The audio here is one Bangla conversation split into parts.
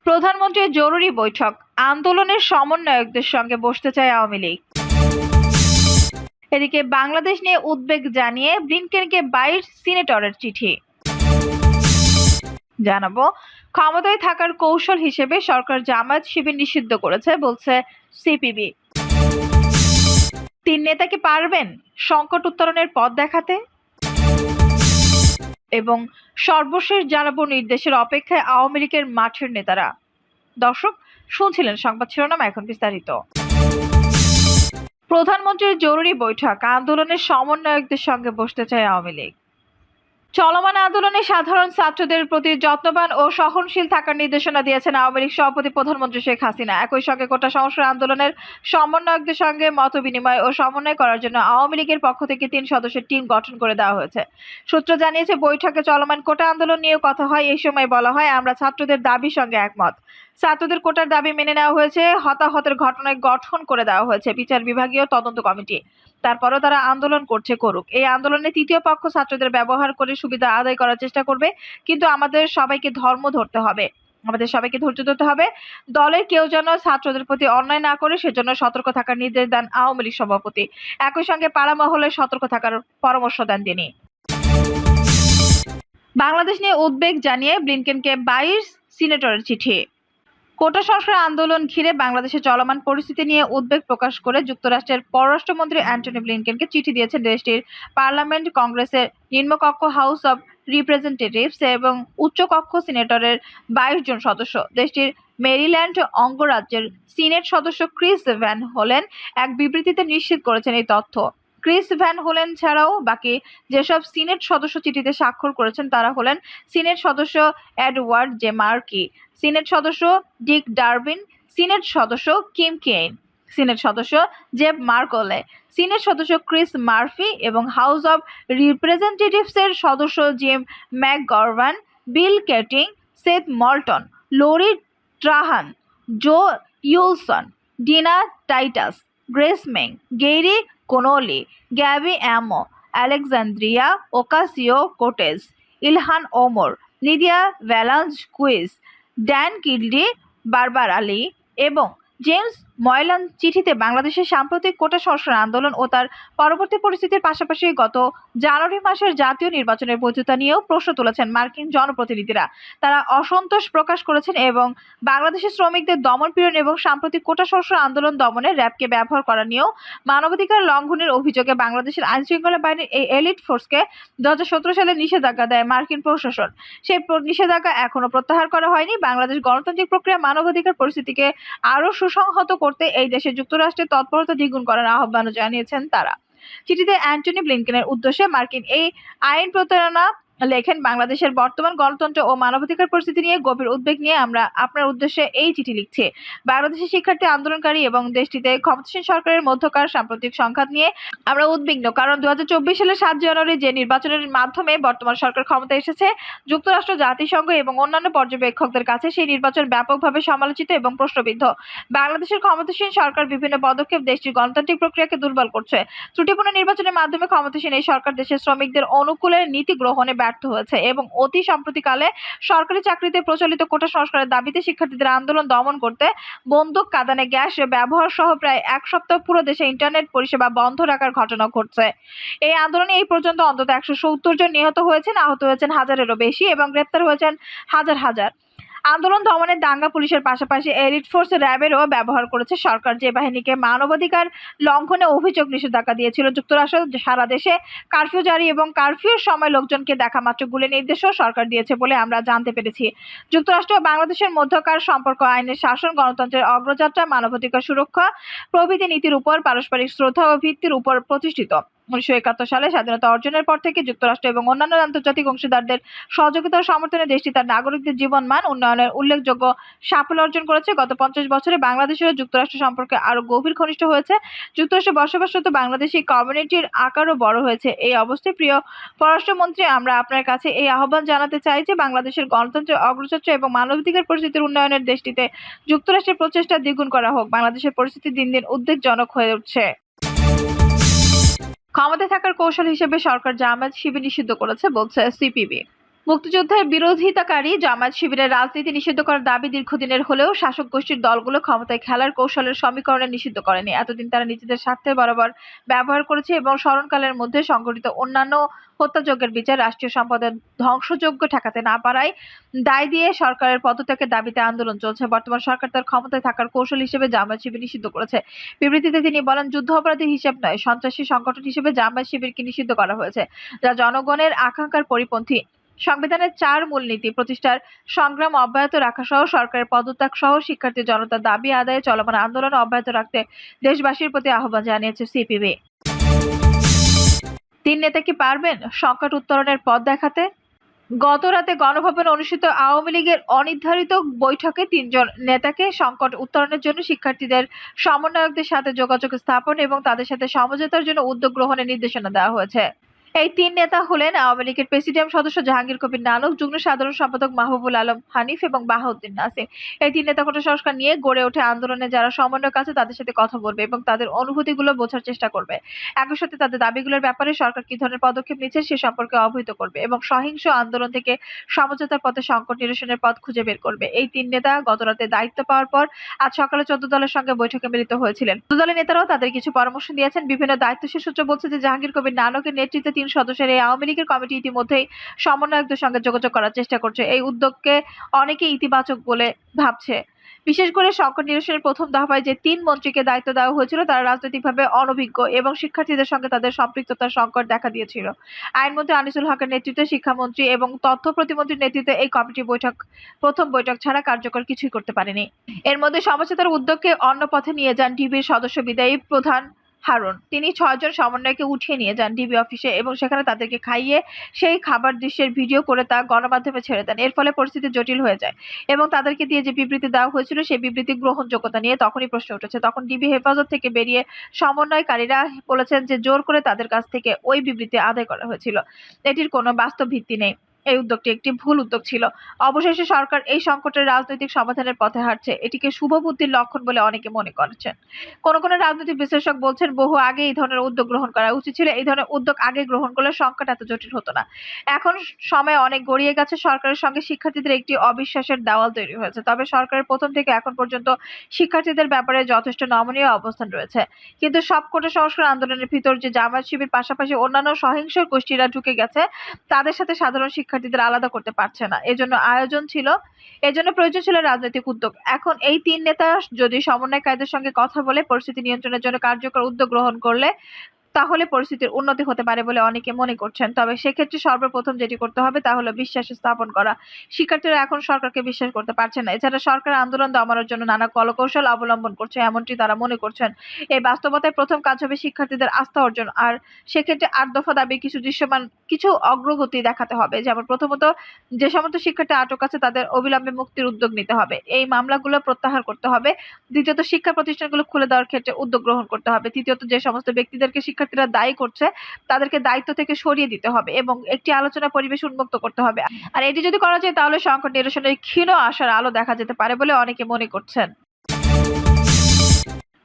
প্রধানমন্ত্রীর জরুরি বৈঠক, আন্দোলনের সমন্বয়কদের সঙ্গে বসতে চায় আওয়ামী লীগ। এদিকে বাংলাদেশ নিয়ে উদ্বেগ জানিয়ে ব্লিনকেনকে 22 সিনেটরের চিঠি। জানাবো, ক্ষমতায় থাকার কৌশল হিসেবে সরকার জামায়াত শিবির নিষিদ্ধ করেছে বলছে সিপিবি। 3 নেতা কি পারবেন সংকট উত্তরণের পথ দেখাতে? এবং সর্বশেষ জানাবো, নির্দেশের অপেক্ষায় আওয়ামী লীগের মাঠের নেতারা। দর্শক, শুনছিলেন সংবাদ শিরোনাম, এখন বিস্তারিত। প্রধানমন্ত্রীর জরুরি বৈঠক, আন্দোলনের সমন্বয়কদের সঙ্গে বসতে চায় আওয়ামী লীগ। চলমান আন্দোলনে সাধারণ ছাত্রদের প্রতি যত্নবান ও সহনশীল থাকার নির্দেশনা দিয়েছেন আওয়ামী লীগ সভাপতি প্রধানমন্ত্রী শেখ হাসিনা। একই সঙ্গে কোটা সংস্কার আন্দোলনের সমন্বয়কদের সঙ্গে মত বিনিময় ও সমন্বয় করার জন্য আওয়ামী লীগের পক্ষ থেকে 3 সদস্যের টিম গঠন করে দেওয়া হয়েছে। সূত্র জানিয়েছে, বৈঠকে চলমান কোটা আন্দোলন নিয়েও কথা হয়। এই সময় বলা হয়, আমরা ছাত্রদের দাবির সঙ্গে একমত। ছাত্রদের কোটার দাবি মেনে নেওয়া হয়েছে। হতাহতের ঘটনায় গঠন করে দেওয়া হয়েছে বিচার বিভাগীয় তদন্ত কমিটি। তারপরও তারা আন্দোলন করুক। এই আন্দোলনে তৃতীয় পক্ষ ছাত্রদের ব্যবহার করে সুবিধা আদায় করার চেষ্টা করবে, কিন্তু আমাদের সবাইকে ধৈর্য ধরতে হবে। দলের কেউ যেন ছাত্রদের প্রতি অন্যায় না করে, সেজন্য সতর্ক থাকার নির্দেশ দেন আওয়ামী লীগ সভাপতি। একই সঙ্গে পাড়া মহলে সতর্ক থাকার পরামর্শ দেন তিনি। বাংলাদেশ নিয়ে উদ্বেগ জানিয়ে ব্লিনকেনকে 22 সিনেটরের চিঠি। কোটা সংস্কার আন্দোলন ঘিরে বাংলাদেশে চলমান পরিস্থিতি নিয়ে উদ্বেগ প্রকাশ করে যুক্তরাষ্ট্রের পররাষ্ট্রমন্ত্রী অ্যান্টনি ব্লিনকেনকে চিঠি দিয়েছেন দেশটির পার্লামেন্ট কংগ্রেসের নিম্নকক্ষ হাউস অব রিপ্রেজেন্টেটিভস এবং উচ্চকক্ষ সিনেটরের 22 জন সদস্য। দেশটির মেরিল্যান্ড অঙ্গরাজ্যের সিনেট সদস্য ক্রিস ভ্যান হোলেন এক বিবৃতিতে নিশ্চিত করেছেন এই তথ্য। ক্রিস ভ্যান হোলেন ছাড়াও বাকি যেসব সিনেট সদস্য চিঠিতে স্বাক্ষর করেছেন তারা হলেন সিনেট সদস্য এডওয়ার্ড জে মার্কি, সিনেট সদস্য ডিক ডারবিন, সিনেট সদস্য কিম কেইন, সিনেট সদস্য জেব মার্কলে, সিনেট সদস্য ক্রিস মার্ফি এবং হাউস অব রিপ্রেজেন্টেটিভসের সদস্য Jim McGovern, Bill Keating, Seth Moulton, Lori Trahan, Joe Wilson, Dina Titus, Grace Meng, Gerry Connolly, Gabby Amo, Alexandria Ocasio Cortez, Ilhan Omar, Lydia Velazquez, Dan কিডলি, বারবার আলী এবং জেমস ময়লান চিঠিতে বাংলাদেশের সাম্প্রতিক কোটা সংস্কার আন্দোলন ও তার পরবর্তী পরিস্থিতির পাশাপাশি গত জানুয়ারি মাসের জাতীয় নির্বাচনের বৈধতা নিয়েও প্রশ্ন তুলেছেন মার্কিন জনপ্রতিনিধিরা। তারা অসন্তোষ প্রকাশ করেছেন এবং বাংলাদেশের শ্রমিকদের দমনপীড়ন এবং সাম্প্রতিক কোটা সংস্কার আন্দোলন দমনে র্যাবকে ব্যবহার করা নিয়েও মানবাধিকার লঙ্ঘনের অভিযোগে বাংলাদেশের আইনশৃঙ্খলা বাহিনীর এই এলিট ফোর্সকে 2017 সালে নিষেধাজ্ঞা দেয় মার্কিন প্রশাসন। সেই নিষেধাজ্ঞা এখনো প্রত্যাহার করা হয়নি। বাংলাদেশ গণতান্ত্রিক প্রক্রিয়া মানবাধিকার পরিস্থিতিকে আরও সুসংহত করতে এই দেশে যুক্তরাষ্ট্রের তৎপরতা দ্বিগুণ করার আহ্বানও জানিয়েছেন তারা। চিঠিতে অ্যান্টনি ব্লিনকেনের উদ্দেশ্যে মার্কিন এই আইন প্রতারণা লেখেন, বাংলাদেশের বর্তমান গণতন্ত্র ও মানবাধিকার পরিস্থিতি নিয়ে গভীর উদ্বেগ নিয়ে আমরা আপনার উদ্দেশ্যে এই চিঠি লিখছি। বাংলাদেশের শিক্ষার্থী আন্দোলনকারী এবং দেশটিতে ক্ষমতাসীন সরকারের মধ্যকার সাম্প্রতিক সংঘাত নিয়ে আমরা উদ্বিগ্ন। কারণ 2024 সালের 7 জানুয়ারি যে নির্বাচনের মাধ্যমে বর্তমান সরকার ক্ষমতায় এসেছে, যুক্তরাষ্ট্র, জাতিসংঘ এবং অন্যান্য পর্যবেক্ষকদের কাছে সেই নির্বাচন ব্যাপকভাবে সমালোচিত এবং প্রশ্নবিদ্ধ। বাংলাদেশের ক্ষমতাসীন সরকার বিভিন্ন পদক্ষেপ দেশটির গণতান্ত্রিক প্রক্রিয়াকে দুর্বল করছে। ত্রুটিপূর্ণ নির্বাচনের মাধ্যমে ক্ষমতাসীন এই সরকার দেশের শ্রমিকদের অনুকূলে নীতি গ্রহণে ব্যর্থ হয়েছে এবং অতি সম্প্রতিকালে সরকারি চাকরিতে প্রচলিত কোটা সংস্কারের দাবিতে শিক্ষার্থীদের আন্দোলন দমন করতে বন্দুক, কাঁদানে গ্যাস ব্যবহার সহ প্রায় 1 সপ্তাহ পুরো দেশে ইন্টারনেট পরিষেবা বন্ধ রাখার ঘটনা ঘটছে। এই আন্দোলনে এই পর্যন্ত অন্তত 170 জন নিহত হয়েছেন, আহত হয়েছেন হাজারেরও বেশি এবং গ্রেপ্তার হয়েছেন হাজার হাজার। আন্দোলন দমনে দাঙ্গা পুলিশের পাশাপাশি এলিট ফোর্স র্যাবেরও ব্যবহার করেছে সরকার, যে বাহিনীকে মানবাধিকার লঙ্ঘনে অভিযোগ নিষেধাজ্ঞা দিয়েছিল। যুক্তরাষ্ট্র সারা দেশে কারফিউ জারি এবং কারফিউর সময় লোকজনকে দেখা মাত্র গুলি নির্দেশও সরকার দিয়েছে বলে আমরা জানতে পেরেছি। যুক্তরাষ্ট্র ও বাংলাদেশের মধ্যকার সম্পর্ক আইনের শাসন, গণতন্ত্রের অগ্রযাত্রা, মানবাধিকার সুরক্ষা প্রভৃতি নীতির উপর পারস্পরিক শ্রদ্ধা ও ভিত্তির উপর প্রতিষ্ঠিত। 1971 সালে স্বাধীনতা অর্জনের পর থেকে যুক্তরাষ্ট্র এবং অন্যান্য আন্তর্জাতিক অংশীদারদের সহযোগিতা ও সমর্থনে দেশটি তার নাগরিকদের জীবনমান উন্নয়নের উল্লেখযোগ্য সাফল্য অর্জন করেছে। গত 50 বছরে বাংলাদেশের যুক্তরাষ্ট্র সম্পর্কে আরও গভীর ঘনিষ্ঠ হয়েছে। যুক্তরাষ্ট্রে বসবাসরত বাংলাদেশি কমিউনিটির আকারও বড় হয়েছে। এই অবস্থায় প্রিয় পররাষ্ট্রমন্ত্রী, আমরা আপনার কাছে এই আহ্বান জানাতে চাই যে বাংলাদেশের গণতন্ত্রের অগ্রযাত্রা এবং মানবাধিকার পরিস্থিতির উন্নয়নের দেশটিতে যুক্তরাষ্ট্রের প্রচেষ্টা দ্বিগুণ করা হোক। বাংলাদেশের পরিস্থিতি দিন দিন উদ্বেগজনক হয়ে উঠছে। ক্ষমতায় থাকার কৌশল হিসেবে সরকার জামায়াত শিবির নিষিদ্ধ করেছে বলছে সিপিবি। মুক্তিযুদ্ধের বিরোধিতাকারী জামায়াত শিবিরের রাজনীতি নিষিদ্ধ করার দাবি দীর্ঘদিনের হলেও শাসক গোষ্ঠীর দলগুলো ক্ষমতায় খেলার কৌশলের সমীকরণে নিষিদ্ধ করেনি। এতদিন তারা নিজেদের স্বার্থে বরাবর ব্যবহার করেছে এবং স্মরণকালের মধ্যে সংঘটিত অন্যান্য হত্যাযজ্ঞের বিচার রাষ্ট্রীয় সম্পদের ধ্বংসযজ্ঞ ঠেকাতে না পারায় দায় দিয়ে সরকারের পদত্যাগের দাবিতে আন্দোলন চলছে। বর্তমান সরকার তার ক্ষমতায় থাকার কৌশল হিসেবে জামায়াত শিবির নিষিদ্ধ করেছে। বিবৃতিতে তিনি বলেন, যুদ্ধ অপরাধী হিসেব নয়, সন্ত্রাসী সংগঠন হিসেবে জামায়াত শিবিরকে নিষিদ্ধ করা হয়েছে, যা জনগণের আকাঙ্ক্ষার পরিপন্থী। সংবিধানের 4 মূলনীতি প্রতিষ্ঠার সংগ্রাম অব্যাহত রাখা সহ সরকারের পদত্যাগ সহ শিক্ষার্থী জনতার দাবি আদায়ে চলমান আন্দোলন অব্যাহত রাখতে দেশবাসীর প্রতি আহ্বান জানিয়েছে সিপিবি। 3 নেতা কি পারবেন সংকট উত্তরণের পথ দেখাতে? গত রাতে গণভবনে অনুষ্ঠিত আওয়ামী লীগের অনির্ধারিত বৈঠকে 3 জন নেতাকে সংকট উত্তরণের জন্য শিক্ষার্থীদের সমন্বয়কদের সাথে যোগাযোগ স্থাপন এবং তাদের সাথে সমঝোতার জন্য উদ্যোগ গ্রহণের নির্দেশনা দেওয়া হয়েছে। এই 3 নেতা হলেন আওয়ামী লীগের প্রেসিডিয়াম সদস্য জাহাঙ্গীর কবির নানক, যুগ্ম সাধারণ সম্পাদক মাহবুবুল আলম হানিফ এবং বাহাউদ্দিন নাসিম। এই 3 নেতা কোটা সংস্কার নিয়ে গড়ে ওঠে আন্দোলনে যারা সমন্বয়ক আছে তাদের সাথে কথা বলবে এবং তাদের অনুভূতিগুলো বোঝার চেষ্টা করবে। একই সাথে তাদের দাবিগুলোর ব্যাপারে সরকার কি ধরনের পদক্ষেপ নিচ্ছে সে সম্পর্কে অবহিত করবে এবং সহিংস আন্দোলন থেকে সমঝোতার পথে সংকট নিরসনের পথ খুঁজে বের করবে। এই 3 নেতা গতরাতে দায়িত্ব পাওয়ার পর আজ সকালে 14 দলের সঙ্গে বৈঠকে মিলিত হয়েছিলেন। 14 দলের নেতারাও তাদের কিছু পরামর্শ দিয়েছেন। বিভিন্ন দায়িত্বশীল সূত্র বলছে যে জাহাঙ্গীর কবির নানকের নেতৃত্বে 3 সদস্যের এই আওয়ামী লীগের কমিটি ইতিমধ্যেই সমন্বয়কদের সঙ্গে যোগাযোগ করার চেষ্টা করছে। এই উদ্যোগকে অনেকে ইতিবাচক বলে ভাবছে। বিশেষ করে সংকট নিরসনের প্রথম দফায় যে 3 মন্ত্রীকে দায়িত্ব দেওয়া হয়েছিল তারা রাজনৈতিকভাবে অনভিজ্ঞ এবং শিক্ষার্থীদের সঙ্গে তাদের সম্পৃক্ততার সংকট দেখা দিয়েছিল। আইনমন্ত্রী আনিসুল হকের নেতৃত্বে শিক্ষামন্ত্রী এবং তথ্য প্রতিমন্ত্রীর নেতৃত্বে এই কমিটি প্রথম বৈঠক ছাড়া কার্যকর কিছুই করতে পারেনি। এর মধ্যে সমঝোতার উদ্যোগকে অন্য পথে নিয়ে যান ডিবির সদস্য বিদায়ী প্রধান হারুন। তিনি 6 জন সমন্বয়কে উঠিয়ে নিয়ে যান ডিবি অফিসে এবং সেখানে তাদেরকে খাইয়ে সেই খাবার দৃশ্যের ভিডিও করে তা গণমাধ্যমে ছেড়ে দেন। এর ফলে পরিস্থিতি জটিল হয়ে যায় এবং তাদেরকে দিয়ে যে বিবৃতি দেওয়া হয়েছিল সেই বিবৃতি গ্রহণযোগ্যতা নিয়ে তখনই প্রশ্ন উঠেছে। তখন ডিবি হেফাজত থেকে বেরিয়ে সমন্বয়কারীরা বলেছেন যে জোর করে তাদের কাছ থেকে ওই বিবৃতি আদায় করা হয়েছিল। এটির কোনো বাস্তব ভিত্তি নেই। এই উদ্যোগটি একটি ভুল উদ্যোগ ছিল। অবশেষে সরকার এই সংকটের রাজনৈতিক সমাধানের পথে হাঁটছে। এটিকে শুভ বুদ্ধির লক্ষণ বলে অনেকে মনে করছেন। কোন রাজনৈতিক বিশ্লেষক বলছেন বহু আগে এই ধরনের উদ্যোগ গ্রহণ করা উচিত ছিল। এই ধরনের উদ্যোগ আগে গ্রহণ করলে সংকট এত জটিল হতো না। এখন সময় অনেক গড়িয়ে গেছে। সরকারের সঙ্গে শিক্ষার্থীদের একটি অবিশ্বাসের দেওয়াল তৈরি হয়েছে। তবে সরকারের প্রথম থেকে এখন পর্যন্ত শিক্ষার্থীদের ব্যাপারে যথেষ্ট নমনীয় অবস্থান রয়েছে। কিন্তু সব কোটা সংস্কার আন্দোলনের ভিতর যে জামায়াত শিবির পাশাপাশি অন্যান্য সহিংস গোষ্ঠীরা ঢুকে গেছে তাদের সাথে সাধারণ শিক্ষার্থীদের আলাদা করতে পারছে না। এজন্য প্রয়োজন ছিল রাজনৈতিক উদ্যোগ। এখন এই 3 নেতা যদি সমন্বয়কারীদের সঙ্গে কথা বলে পরিস্থিতি নিয়ন্ত্রণের জন্য কার্যকর উদ্যোগ গ্রহণ করলে তাহলে পরিস্থিতির উন্নতি হতে পারে বলে অনেকে মনে করছেন। তবে সেক্ষেত্রে সর্বপ্রথম যেটি করতে হবে তা হলো বিশ্বাস স্থাপন করা। শিক্ষার্থীরা এখন সরকারকে বিশ্বাস করতে পারছে না। এছাড়া সরকার আন্দোলন দমানোর জন্য নানা কলকৌশল অবলম্বন করছে এমনটি তারা মনে করছেন। এই বাস্তবতায় প্রথম কাজ হবে শিক্ষার্থীদের আস্থা অর্জন। আর সেক্ষেত্রে 8 দফা দাবি কিছু অগ্রগতি দেখাতে হবে। যেমন প্রথমত যে সমস্ত শিক্ষার্থী আটক আছে তাদের অবিলম্বে মুক্তির উদ্যোগ নিতে হবে। এই মামলাগুলো প্রত্যাহার করতে হবে। দ্বিতীয়ত শিক্ষা প্রতিষ্ঠানগুলো খুলে দেওয়ার ক্ষেত্রে উদ্যোগ গ্রহণ করতে হবে। তৃতীয়ত যে সমস্ত ব্যক্তিদেরকে শিক্ষার্থীরা দায়ী করছে তাদেরকে দায়িত্ব থেকে সরিয়ে দিতে হবে এবং একটি আলোচনা পরিবেশ উন্মুক্ত করতে হবে। আর এটি যদি করা যায় তাহলে সংকট নিরসনের ক্ষীণ আশার আলো দেখা যেতে পারে বলে অনেকে মনে করছেন।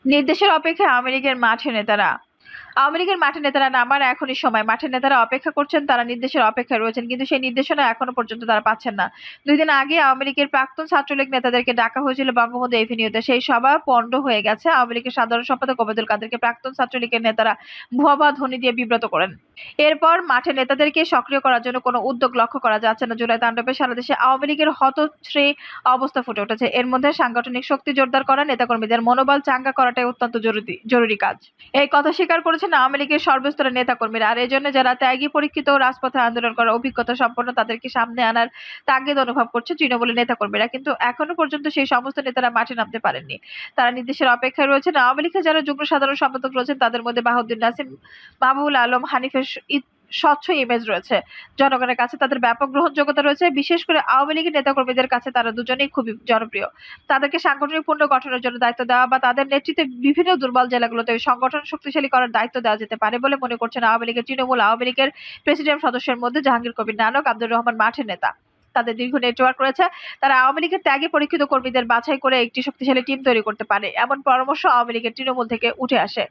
নির্দেশের অপেক্ষায় আওয়ামী লীগের মাঠে নেতারা নামার এখনই সময়। মাঠের নেতারা অপেক্ষা করছেন, তারা নির্দেশের অপেক্ষায় রয়েছেন, কিন্তু সেই নির্দেশনা এখনো পর্যন্ত তারা পাচ্ছেন না। 2 দিন আগে আওয়ামী লীগের প্রাক্তন ছাত্রলীগ নেতাদেরকে ডাকা হয়েছিল বঙ্গবন্ধু এভিনিউতে। সেই সভা পণ্ড হয়ে গেছে। আওয়ামী লীগের সাধারণ সম্পাদক ওবায়দুল কাদেরকে প্রাক্তন ছাত্রলীগের নেতারা ভুয়া ধ্বনি দিয়ে বিব্রত করেন। এরপর মাঠে নেতাদেরকে সক্রিয় করার জন্য কোনো উদ্যোগ লক্ষ্য করা যাচ্ছে না। জুলাই তাণ্ডবে সারা দেশে আওয়ামী লীগের হতশ্রী অবস্থা ফুটে উঠেছে। এর মধ্যে সাংগঠনিক শক্তি জোরদার করা, নেতাকর্মীদের মনোবল চাঙ্গা করাটাই অত্যন্ত জরুরি কাজ। এই কথা স্বীকার করেছেন আওয়ামী লীগের সর্বস্তরের নেতাকর্মীরা। আর এজন্য যারা ত্যাগী, পরীক্ষিত ও রাজপথে আন্দোলন করার অভিজ্ঞতা সম্পন্ন তাদেরকে সামনে আনার তাগিদ অনুভব করছে তৃণমূলের নেতাকর্মীরা। কিন্তু এখনো পর্যন্ত সেই সমস্ত নেতারা মাঠে নামতে পারেননি। তারা নির্দেশের অপেক্ষায় রয়েছেন। আওয়ামী লীগের যারা যুগ্ম সাধারণ সম্পাদক রয়েছেন তাদের মধ্যে বাহাউদ্দিন নাসিম, মাহবুবুল আলম হানিফের স্বচ্ছ ইমেজ রয়েছে। জনগণের কাছে তাদের ব্যাপক গ্রহণযোগ্যতা রয়েছে। বিশেষ করে আওয়ামী লীগের নেতাকর্মীদের কাছে তারা দুজনেই খুবই জনপ্রিয়। তাদেরকে সাংগঠনিক পুনর্গঠনের জন্য দায়িত্ব দেওয়া বা তাদের নেতৃত্বে বিভিন্ন দুর্বল জেলাগুলোতে সংগঠন শক্তিশালী করার দায়িত্ব দেওয়া যেতে পারে বলে মনে করছেন আওয়ামী লীগের আওয়ামী লীগের প্রেসিডিয়াম সদস্যের মধ্যে জাহাঙ্গীর কবির নানক, আব্দুর রহমান মাঠের নেতা। তাদের দীর্ঘ নেটওয়ার্ক রয়েছে। তারা আওয়ামী লীগের ত্যাগী পরীক্ষিত কর্মীদের বাছাই করে একটি শক্তিশালী টিম তৈরি করতে পারে, এমন পরামর্শ আওয়ামী লীগের তৃণমূল থেকে উঠে আসে।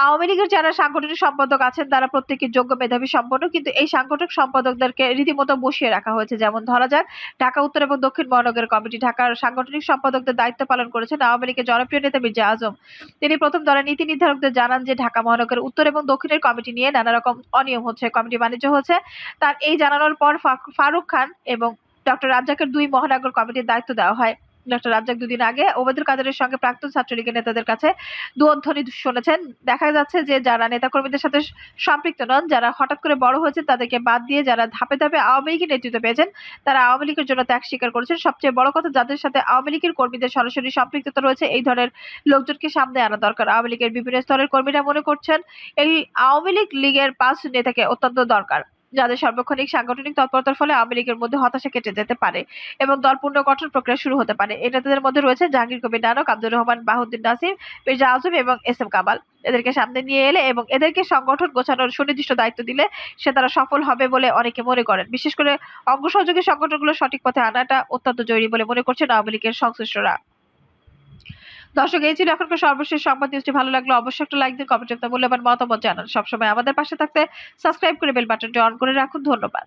আওয়ামী লীগের যারা সাংগঠনিক সম্পাদক আছেন তারা প্রত্যেকে যোগ্য মেধাবী সম্পন্ন, কিন্তু এই সাংগঠনিক সম্পাদকদেরকে রীতিমতো বসিয়ে রাখা হয়েছে। যেমন ধরা যাক, ঢাকা উত্তর এবং দক্ষিণ মহানগর কমিটি ঢাকার সাংগঠনিক সম্পাদকদের দায়িত্ব পালন করেছেন আওয়ামী লীগের জনপ্রিয় নেতা মির্জা আজম। তিনি প্রথম দলের নীতি নির্ধারকদের জানান যে ঢাকা মহানগরের উত্তর এবং দক্ষিণের কমিটি নিয়ে নানা রকম অনিয়ম হচ্ছে, কমিটি বাণিজ্য হচ্ছে। তার এই জানানোর পর ফারুক খান এবং ডক্টর রাজ্জাকের ২ মহানগর কমিটির দায়িত্ব দেওয়া হয়। ডক্টর রাজ্জাক দুদিন আগে ওবায়দুল কাদেরের সঙ্গে প্রাক্তন ছাত্রলীগের নেতাদের কাছে দুধ্বনি শুনেছেন। দেখা যাচ্ছে যে যারা নেতাকর্মীদের সাথে সম্পৃক্ত নন, যারা হঠাৎ করে বড় হয়েছেন তাদেরকে বাদ দিয়ে যারা ধাপে ধাপে আওয়ামী লীগের নেতৃত্ব পেয়েছেন তারা আওয়ামী লীগের জন্য ত্যাগ স্বীকার করেছেন। সবচেয়ে বড় কথা, যাদের সাথে আওয়ামী লীগের কর্মীদের সরাসরি সম্পৃক্ততা রয়েছে এই ধরনের লোকজনকে সামনে আনা দরকার। আওয়ামী লীগের বিভিন্ন স্তরের কর্মীরা মনে করছেন এই আওয়ামী লীগের ৫ নেতাকে অত্যন্ত দরকার, যাদের সার্বক্ষণিক সাংগঠনিক তৎপরতার ফলে আওয়ামী লীগের মধ্যে হতাশা কেটে যেতে পারে এবং দল পুনর্গঠন প্রক্রিয়া শুরু হতে পারে। এই নেতাদের মধ্যে রয়েছে জাহাঙ্গীর কবির নানক, আব্দুর রহমান, বাহাউদ্দিন নাসির, মির্জা আজম এবং এস এম কামাল। এদেরকে সামনে নিয়ে এলে এবং এদেরকে সংগঠন গোছানোর সুনির্দিষ্ট দায়িত্ব দিলে সে তারা সফল হবে বলে অনেকে মনে করেন। বিশেষ করে অঙ্গ সহযোগী সংগঠনগুলো সঠিক পথে আনাটা অত্যন্ত জরুরি বলে মনে করছেন আওয়ামী লীগের সংশ্লিষ্টরা। দর্শক, এই ছিল এখনকার সর্বশেষ সংবাদ। নিউজটি ভালো লাগলো অবশ্যই একটা লাইক দিন, কমেন্টে আপনার মূল্যবান মতামত জানান। সবসময় আমাদের পাশে থাকতে সাবস্ক্রাইব করে বেল বাটনটি অন করে রাখুন। ধন্যবাদ।